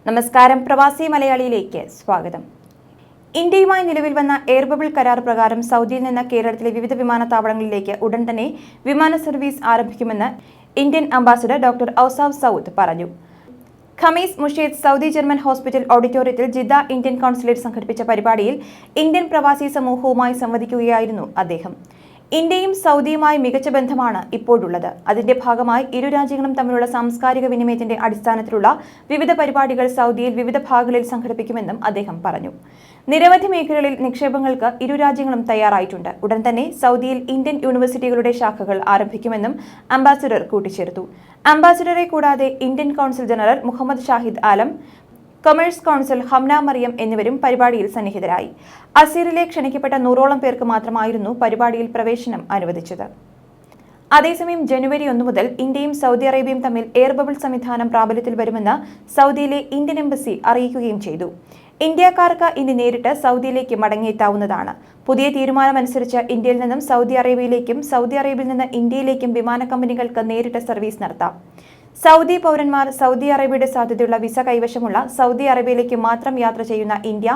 നമസ്കാരം, പ്രവാസി മലയാളിയിലേക്ക് സ്വാഗതം. ഇന്ത്യയുമായി നിലവിൽ വന്ന എയർ ബബിൾ കരാർ പ്രകാരം സൗദിയിൽ നിന്ന് കേരളത്തിലെ വിവിധ വിമാനത്താവളങ്ങളിലേക്ക് ഉടൻ തന്നെ വിമാന സർവീസ് ആരംഭിക്കുമെന്ന് Indian ambassador doctor Ausaf Saud പറഞ്ഞു. Khamis Mushid Saudi German hospital ഓഡിറ്റോറിയത്തിൽ ജിദ്ദ ഇന്ത്യൻ കോൺസുലേറ്റ് സംഘടിപ്പിച്ച പരിപാടിയിൽ ഇന്ത്യൻ പ്രവാസി സമൂഹവുമായി സംവദിക്കുകയായിരുന്നു അദ്ദേഹം. ഇന്ത്യയും സൗദിയുമായി മികച്ച ബന്ധമാണ് ഇപ്പോഴുള്ളത്. അതിന്റെ ഭാഗമായി ഇരു രാജ്യങ്ങളും തമ്മിലുള്ള സാംസ്കാരിക വിനിമയത്തിന്റെ അടിസ്ഥാനത്തിലുള്ള വിവിധ പരിപാടികൾ സൗദിയിൽ വിവിധ ഭാഗങ്ങളിൽ സംഘടിപ്പിക്കുമെന്നും അദ്ദേഹം പറഞ്ഞു. നിരവധി മേഖലകളിൽ നിക്ഷേപങ്ങൾക്ക് ഇരു രാജ്യങ്ങളും തയ്യാറായിട്ടുണ്ട്. ഉടൻ തന്നെ സൗദിയിൽ ഇന്ത്യൻ യൂണിവേഴ്സിറ്റികളുടെ ശാഖകൾ ആരംഭിക്കുമെന്നും അംബാസഡർ കൂട്ടിച്ചേർത്തു. അംബാസഡറെ കൂടാതെ Indian consul general Muhammad Shahid Alam, commerce council Hamna Mariyam എന്നിവരും പരിപാടിയിൽ സന്നിഹിതരായി. അസീറിലെ ക്ഷണിക്കപ്പെട്ട 100ഓളം പേർക്ക് മാത്രമായിരുന്നു പരിപാടിയിൽ പ്രവേശനം അനുവദിച്ചത്. അതേസമയം ജനുവരി 1 മുതൽ ഇന്ത്യയും സൗദി അറേബ്യയും തമ്മിൽ എയർ ബബിൾ സംവിധാനം പ്രാബല്യത്തിൽ വരുമെന്ന് സൗദിയിലെ ഇന്ത്യൻ എംബസി അറിയിക്കുകയും ചെയ്തു. ഇന്ത്യക്കാർക്ക് ഇനി നേരിട്ട് സൗദിയിലേക്ക് മടങ്ങിയെത്താവുന്നതാണ്. പുതിയ തീരുമാനമനുസരിച്ച് ഇന്ത്യയിൽ നിന്നും സൗദി അറേബ്യയിലേക്കും സൗദി അറേബ്യയിൽ നിന്ന് ഇന്ത്യയിലേക്കും വിമാന കമ്പനികൾക്ക് നേരിട്ട് സർവീസ് നടത്താം. സൗദി പൗരന്മാർ, സൗദി അറേബ്യയുടെ സാധ്യതയുള്ള വിസ കൈവശമുള്ള സൗദി അറേബ്യയിലേക്ക് മാത്രം യാത്ര ചെയ്യുന്ന ഇന്ത്യ,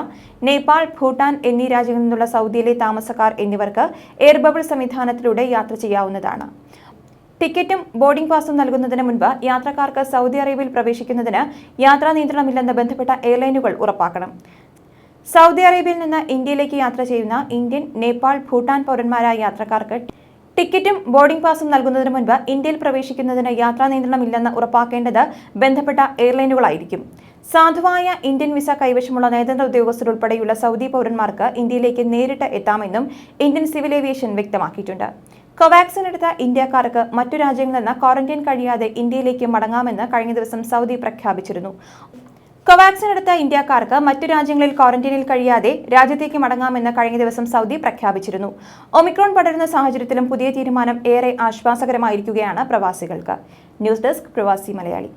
നേപ്പാൾ, ഭൂട്ടാൻ എന്നീ രാജ്യങ്ങളിൽ നിന്നുള്ള സൗദിയിലെ താമസക്കാർ എന്നിവർക്ക് എയർ ബബിൾ സംവിധാനത്തിലൂടെ യാത്ര ചെയ്യാവുന്നതാണ്. ടിക്കറ്റും ബോർഡിംഗ് പാസും നൽകുന്നതിന് മുൻപ് യാത്രക്കാർക്ക് സൗദി അറേബ്യയിൽ പ്രവേശിക്കുന്നതിന് യാത്രാ നിയന്ത്രണമില്ലെന്ന് ബന്ധപ്പെട്ട എയർലൈനുകൾ ഉറപ്പാക്കണം. സൗദി അറേബ്യയിൽ നിന്ന് ഇന്ത്യയിലേക്ക് യാത്ര ചെയ്യുന്ന ഇന്ത്യൻ, നേപ്പാൾ, ഭൂട്ടാൻ പൗരന്മാരായ യാത്രക്കാർക്ക് ടിക്കറ്റും ബോർഡിംഗ് പാസും നൽകുന്നതിന് മുൻപ് ഇന്ത്യയിൽ പ്രവേശിക്കുന്നതിന് യാത്രാ നിയന്ത്രണമില്ലെന്ന് ഉറപ്പാക്കേണ്ടത് ബന്ധപ്പെട്ട എയർലൈനുകളായിരിക്കും. സാധുവായ ഇന്ത്യൻ വിസ കൈവശമുള്ള നയതന്ത്ര ഉദ്യോഗസ്ഥരുൾപ്പെടെയുള്ള സൗദി പൗരന്മാർക്ക് ഇന്ത്യയിലേക്ക് നേരിട്ട് എത്താമെന്നും ഇന്ത്യൻ സിവിൽ ഏവിയേഷൻ വ്യക്തമാക്കിയിട്ടുണ്ട്. കോവാക്സിൻ എടുത്ത ഇന്ത്യക്കാർക്ക് മറ്റു രാജ്യങ്ങളിൽ നിന്ന് ക്വാറന്റൈൻ കഴിയാതെ ഇന്ത്യയിലേക്ക് മടങ്ങാമെന്ന് കഴിഞ്ഞ ദിവസം സൗദി പ്രഖ്യാപിച്ചിരുന്നു. കോവാക്സിൻ എടുത്ത ഇന്ത്യക്കാർക്ക് മറ്റു രാജ്യങ്ങളിൽ ക്വാറന്റൈനിൽ കഴിയാതെ രാജ്യത്തേക്ക് മടങ്ങാമെന്ന് കഴിഞ്ഞ ദിവസം സൗദി പ്രഖ്യാപിച്ചിരുന്നു. ഒമിക്രോൺ പടരുന്ന സാഹചര്യത്തിലും പുതിയ തീരുമാനം ഏറെ ആശ്വാസകരമായിരിക്കുകയാണ് പ്രവാസികൾക്ക്. ന്യൂസ് ഡെസ്ക്, പ്രവാസി മലയാളി.